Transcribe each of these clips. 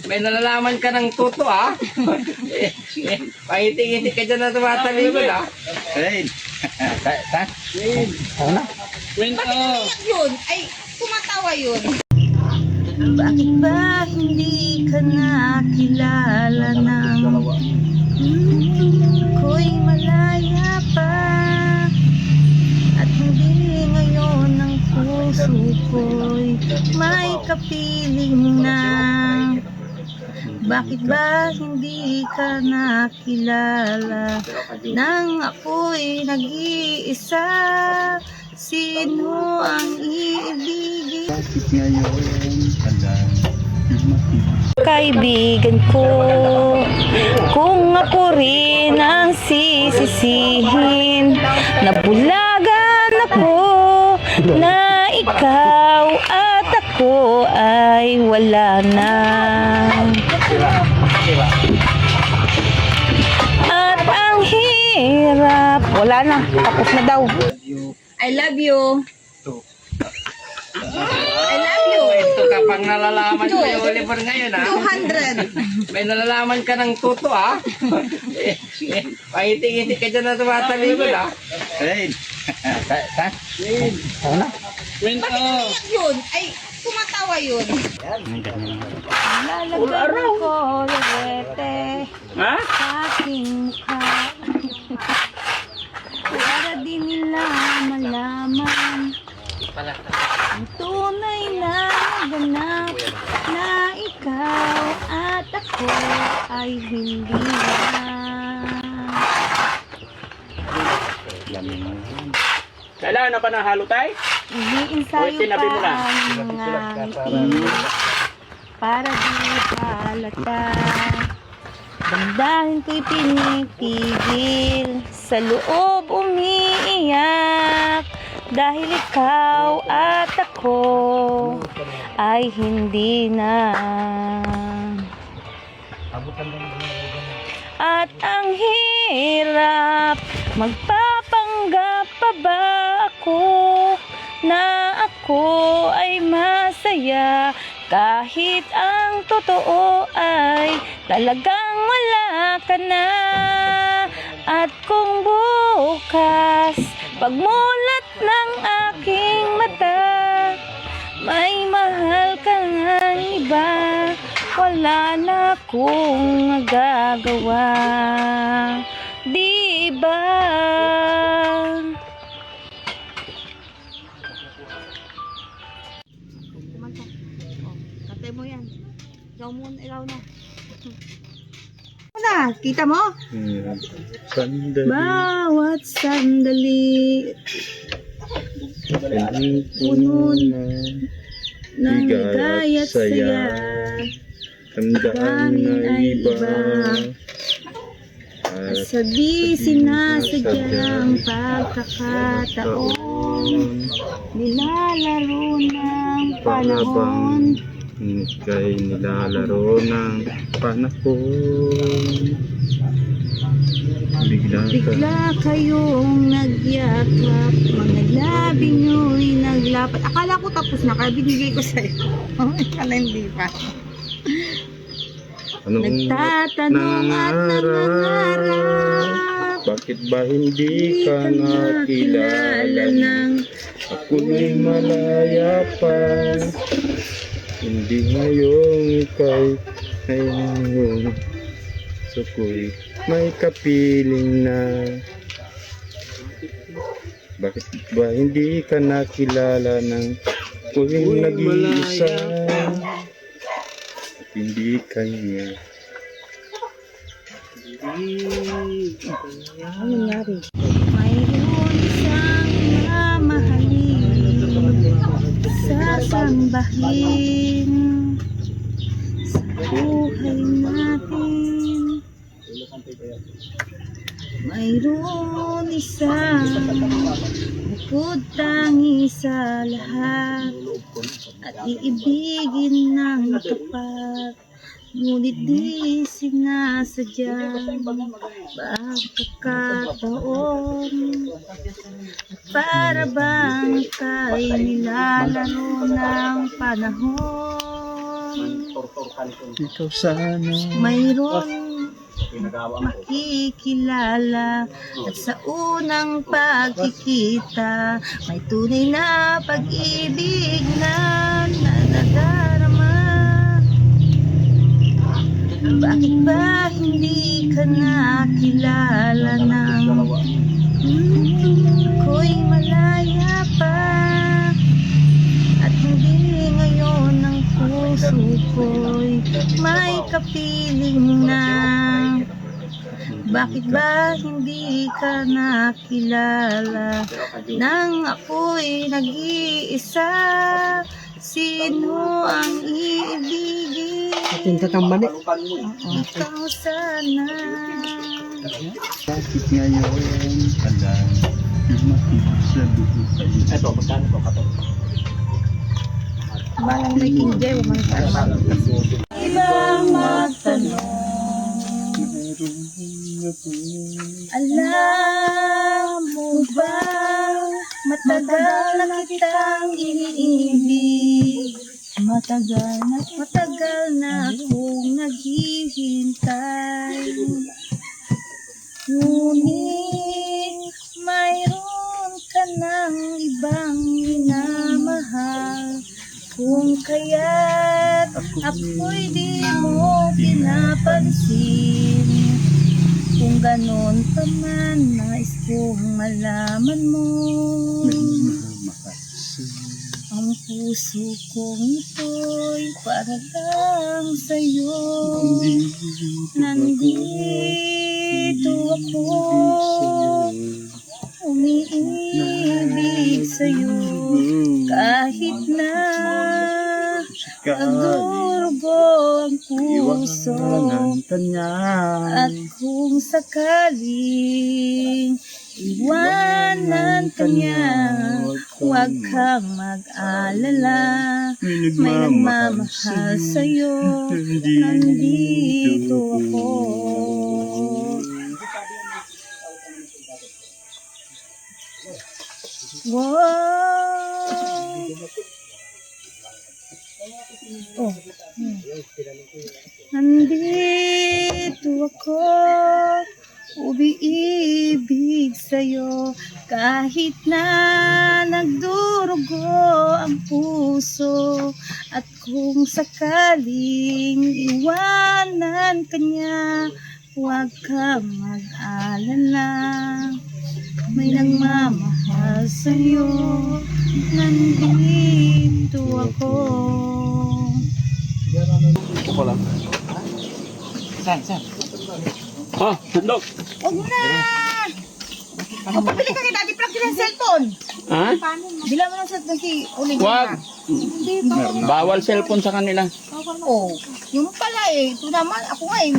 May nalalaman ka ng tuto, ha? Pangiti-ngiti ka dyan na tumatalikod, ha? Hey. Ano na? Bakit yun? Ay, tumatawa yun. Bakit ba hindi ka nakilala ng ko'y malaya pa at hindi ngayon ang puso ko'y may kapiling na? Bakit ba hindi ka nakilala nang ako'y nag-iisa? Sino ang iibigin? Bakit ngayon alam? Kaibigan ko, kung ako rin ang sisisihin, nabulagan ako na ikaw at ako ay wala na. At ang hirap, wala na, tapos na daw. I love you. I love you. Ito kapag nalalaman ko yung Oliver ngayon, ha? 200. May nalalaman ka ng tuto, ha? Pangiti-ngiti ka dyan na tumatalikod, ha? Hey. Ano na? Bakit yun? Ay, tumatawa yun. Lalagyan ko lorete Ha? sa aking mukha para di nila malaman ang tunay na ganap na ikaw at ako ay hindi na. Kailangan na pa ng halo tayo? Iniinsayo O, tinabi mo pa na. ang mga ngiti para di halata. Damdamin ko'y pinipigil, sa loob umiiyak, dahil ikaw at ako ay hindi na. At ang hirap, magpapanggap pa ba ako na ako ay masaya, kahit ang totoo ay talagang wala ka na. At kung bukas pagmulat ng aking mata, may mahal ka ng iba, wala na akong magagawa, di ba? Katay mo yan. Ikaw muna, ikaw na. Na, kita mo? Sandali. Bawat sandali puno ng ligay at saya, Damdamin na iba. at sa di sinasadyang pagkakataon, nilalaro ng panahon. Kay nilalaro ng panahon. Bigla kayong nagyakap, mga labi nyo'y naglapat. Akala ko tapos na, kaya binigay ko sa'yo. Akala hindi pa. Nagtatanong at nangangarap, bakit ba hindi ka nakilala ng ako'y malaya pa? Hindi ngayon kay ngayon so ko'y may kapiling na. Bakit ba hindi ka nakilala ng ako'y nag-iisa at hindi kanya? ano nangyari? Mayroon siyang mamahalin, sasambahin sa buhay natin. Mayroon isang bukod tangi sa lahat, at iibigin ng tapat. Ngunit di sinasadya pagkakataon. Para bang kay nilalaro ng panahon. Ikaw sana. Mayroon makikilala at sa unang pagkikita may tunay na pag-ibig na nadadarama. Bakit ba hindi ka nakilala ng ako'y malaya pa at hindi ngayon ang puso ko'y may kapiling na. Bakit ba hindi ka nakilala nang ako'y nag-iisa? Sino ang iibigin? Ikaw sana. Bakit ngayon alam lumakit sa dugo kayo? Ito, magkano to? Balang may kingdom, ibang magtanong. Alam mo ba, matagal na kitang iniibig. Matagal na akong naghihintay. Ngunit mayroon ka ng ibang minamahal. Kung kaya't ako'y di mo pinapansin. Kung ganon pa man, nais kong malaman mo. Ang puso kong ito'y para lang sa'yo. Nandito ako, umiibig sa'yo. Kahit na nagdurugo ang puso. At kung sakaling iwanan ka niya, huwag kang mag-alala. May nagmamahal sa'yo, nandito ako. Wow! Oh. Nandito ako, umiibig sa'yo, kahit na nagdurugo ang puso. At kung sakaling iwanan ka niya, huwag kang mag-alala. May nagmamahal sa'yo, nandito ako. Oh, handog. Huwag mo na! Pabili ka kay Daddy Frank ng cellphone. Ha? Bilang mo ng cellphone si Oliver. Wag. Bawal cellphone sa kanila. Oh, yun pala eh. Ito naman, ako nga eh.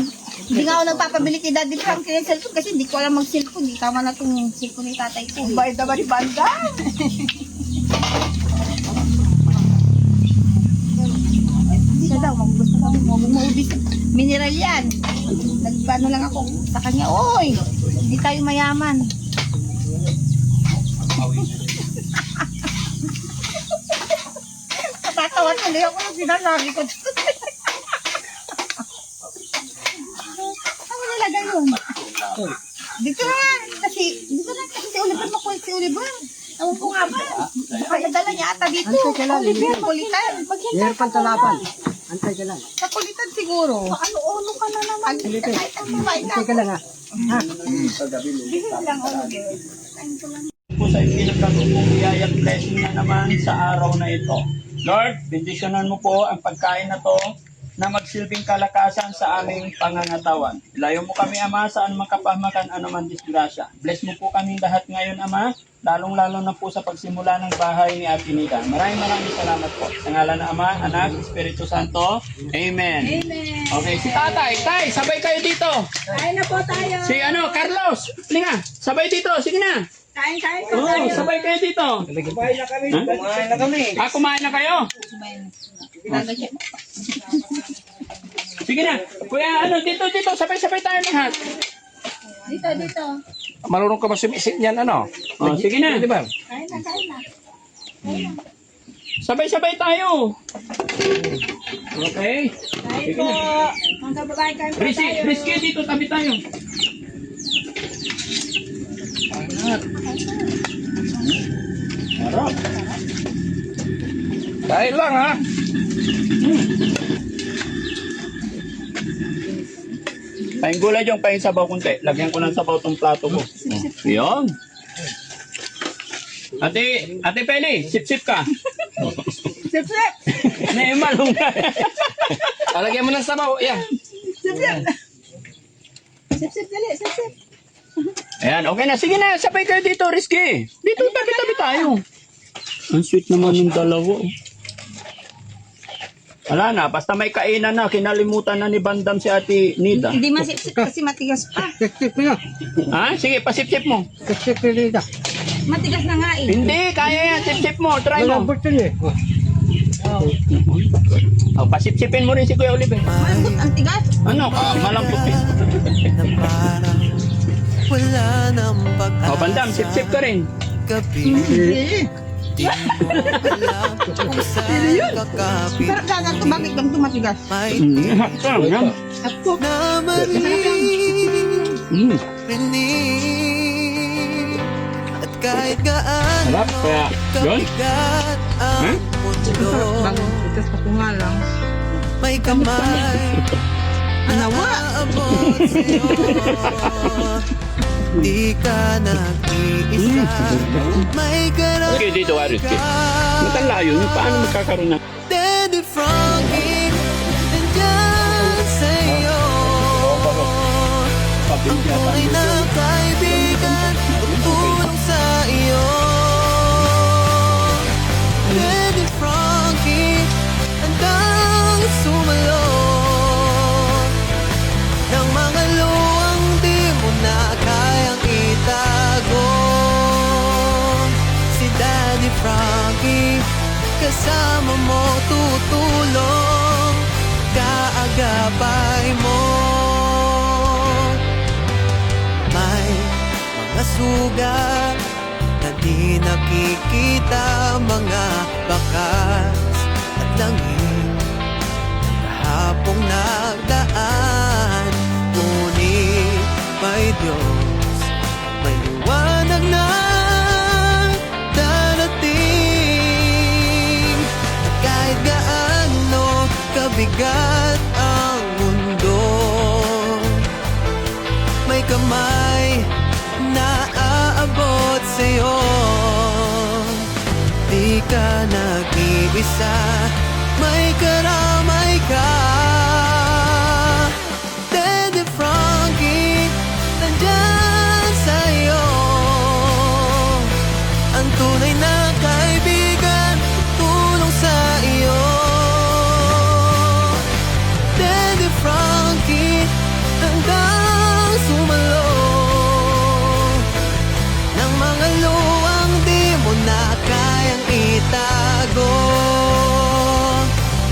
Hindi nga ako nagpapabili kay Daddy Frank ng cellphone kasi hindi ko alam mag-cellphone. Hindi tama na itong cellphone ni tatay ko. Bayad na ba ni Banda? Siya daw, gusto kami maubis. Mineral yan. Nagpano lang ako sa kanya, oy, hindi tayo mayaman. Natatawa tuloy ako nung sinasabi ko. Ano nilagay yun? Dito na kasi si Oliver, makulit si Oliver. Ewan ko nga ba? Kaya dala niya ata dito. Oliver, kulitan. Meron pang talapan. Antay ka lang. Sa kulitan siguro. Ano ka na naman? Antay ka lang ha. Bihis lang, Oliver. Po sa ipinagkalupong biyaya at blessing na naman sa araw na ito. Lord, bendisyonan mo po ang pagkain na to na magsilbing kalakasan sa aming pangangatawan. Ilayo mo kami, Ama, saan man kapahamakan anuman disgrasya. Bless mo po kami lahat ngayon, Ama, lalong-lalo na po sa pagsimula ng bahay ni Ate Nida. Maraming salamat po. Sa ngalan ng Ama, Anak, Espiritu Santo. Amen. Amen. Okay, si Tatay. Tay, sabay kayo dito. Kain na po tayo. Si Carlos. Sige nga, sabay dito. Sige na. Kain. Oo, sabay kayo dito. Kumain na kami. Kumain na kami. Kumain na kayo? Sige na. Kuya, dito, sabay-sabay tayo lahat. Dito. Marunong ka ba sumisit niyan, ano? Oh, sige na. Di ba? Kain na. Sabay-sabay tayo. Okay. Kain po. Mga babae, kain po tayo. Risky dito, tabi tayo. Harap. Dahil lang, ha? Paing gulay yung paing sabaw kunti. Lagyan ko ng sabaw tong plato ko. Yun. Ate Peli, sip-sip ka. Sip-sip. Naimalong ka. Alagyan mo ng sabaw. Yan. Sip-sip, dali. Sip-sip. Ayan, okay na. Sige na, sabay kayo dito, Risky. Dito, tabi-tabi tayo. Ang sweet naman ng dalawa. Wala na, basta may kainan na. Kinalimutan na ni Bandam si Ate Nida. Hindi masip-sip kasi matigas pa. Sip na. Ha? Sige, pasip-sip mo. Sip na dito. Matigas na nga eh. Hindi, kaya yan. Sip-sip mo. Try mo. Malambot yun eh. Oh, pasip-sipin mo rin si Kuya Oliver. Malambot, ang tigas. Ano ka? Malambot eh. na parang wala nang Oh, Bandam, sip-sip ka rin. pagkagabi. Di mo alam kung saan kakapit Sarap na ito. Bakit ganito matigas? may Yan. na maririnig. At kahit gaano Sarap, kaya, yun. kabigat ang mundo, Tigas pa ko nga lang. may kamay Anawa. aabot sa'yo. Di ka nag-iisa, may karap Okay, dito, Risky. Matalayo yun. Paano magkakaroon na? Daddy Frankie, nandyan sa'yo. Ang tunay na kaibigan, tutulong sa iyo. Daddy Frankie, handang sumalo ng mga luwang di mo na kayang itago. Si Daddy Frankie, kasama mo tutulong, kaagapay mo. May mga sugat na di nakikita, mga bakas at langit kahapong nagdaan. Ngunit may Diyos, may liwanag na darating. At kahit gaano kabigat ang mundo, may kamay na aabot sa'yo. Di ka nag-iisa, may karamay ka. Daddy Frankie, nandyan sa'yo. Ang tunay na kaibigan, tutulong sa iyo. Daddy Frankie, hanggang sumalo ng mga luwang di mo na kayang itago.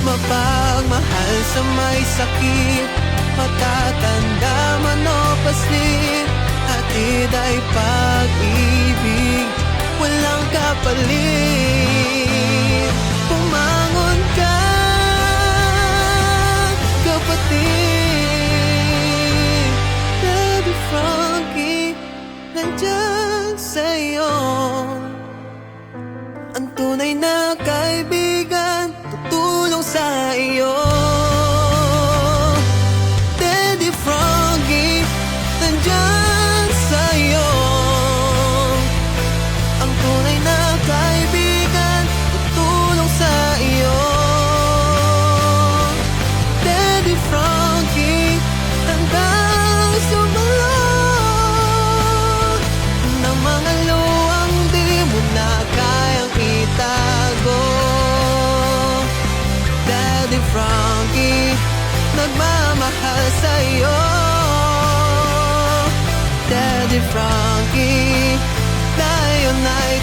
Mapagmahal sa may sakit, matatanda man o paslit, hatid ay pag-ibig, walang kapalit. Pumangon ka, kapatid. Daddy Frankie, nandyan sa'yo. Ang tunay na kaibigan, tutulong sa iyo. Daddy Frankie, nandyan sa'yo. Ang tunay na kaibigan,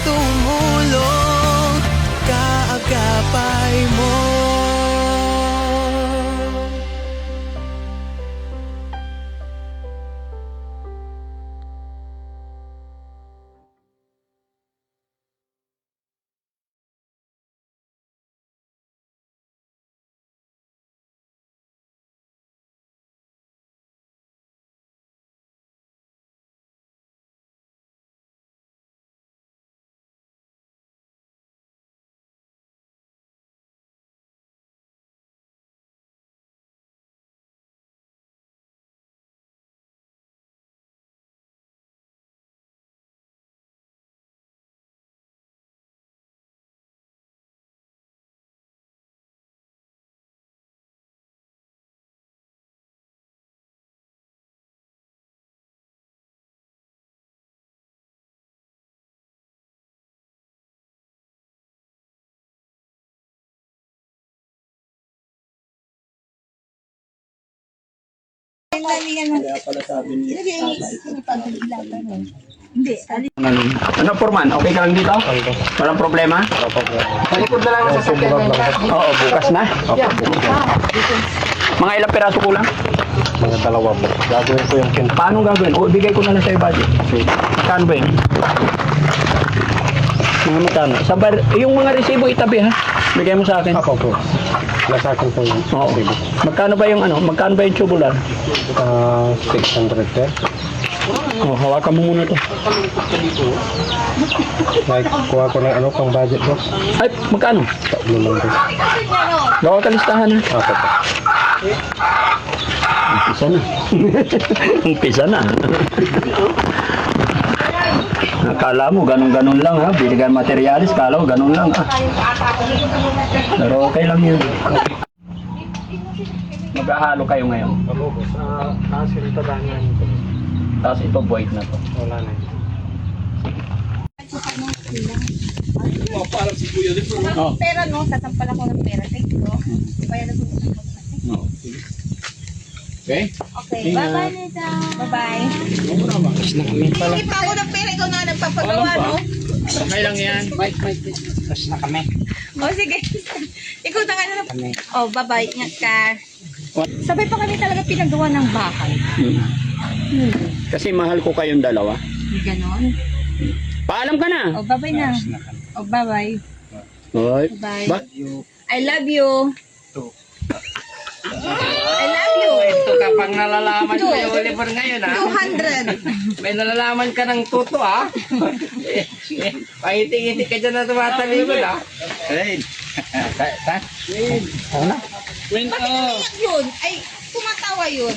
tumulong, kaagapay mo. Kaya pala sabi ni Hindi, Ano, Foreman? Okay ka lang dito? Walang problema? Talikod na lang ang sasakyan ngayon. Oo, bukas na. Mga ilang piraso kulang? Mga dalawa po. Gagawin ko yung kinta. Paano gagawin? O, bigay ko na lang sa'yo budget. Magkano ba yun? Mga magkano? Yung mga resibo itabi ha? Bigay mo sa akin. Ako po. Nasa akin po yun. Oo. Magkano ba yung Magkano ba yung tubular? 600 eh. Oh, hawakan mo muna to. Kuha ko ng pang budget ko. Ay, magkano? Tatlo lang rin. Gawa ka listahan ha? Ako po. Umpisa na. Umpisa na. Akala mo, ganun-ganun lang ha. Biligan materialis, kala mo, ganun lang ha. Pero okay lang yun. Maghahalo kayo ngayon. Ako po. Sa silita dahil Tapos ito, void na to. wala na. Oh. pera no, satampal ako ng pera. Thank you. Bayan na po. No. Okay? Okay, bye-bye Nita. Bye-bye. Hindi pa ako ng pera, ikaw na nagpapagawa, no? Okay lang yan. Tapos na kami. O, sige. Ikaw na nga na. Oh, bye-bye. Ingat ka. Sabay pa kami talaga pinagawa ng bahay. Kasi mahal ko kayong dalawa. Ganon. Paalam ka na. Oh, bye-bye na. Oh, bye-bye. Oy. Bye. Ba? I love you. I love you. Ito kapag nalalaman ko yung Oliver ngayon, ha? 200. May nalalaman ka ng tuto, ha? Pangiti-ngiti ka dyan na tumatalikod, ha? Hey. Bakit naiyak yun? Ay, tumatawa yun.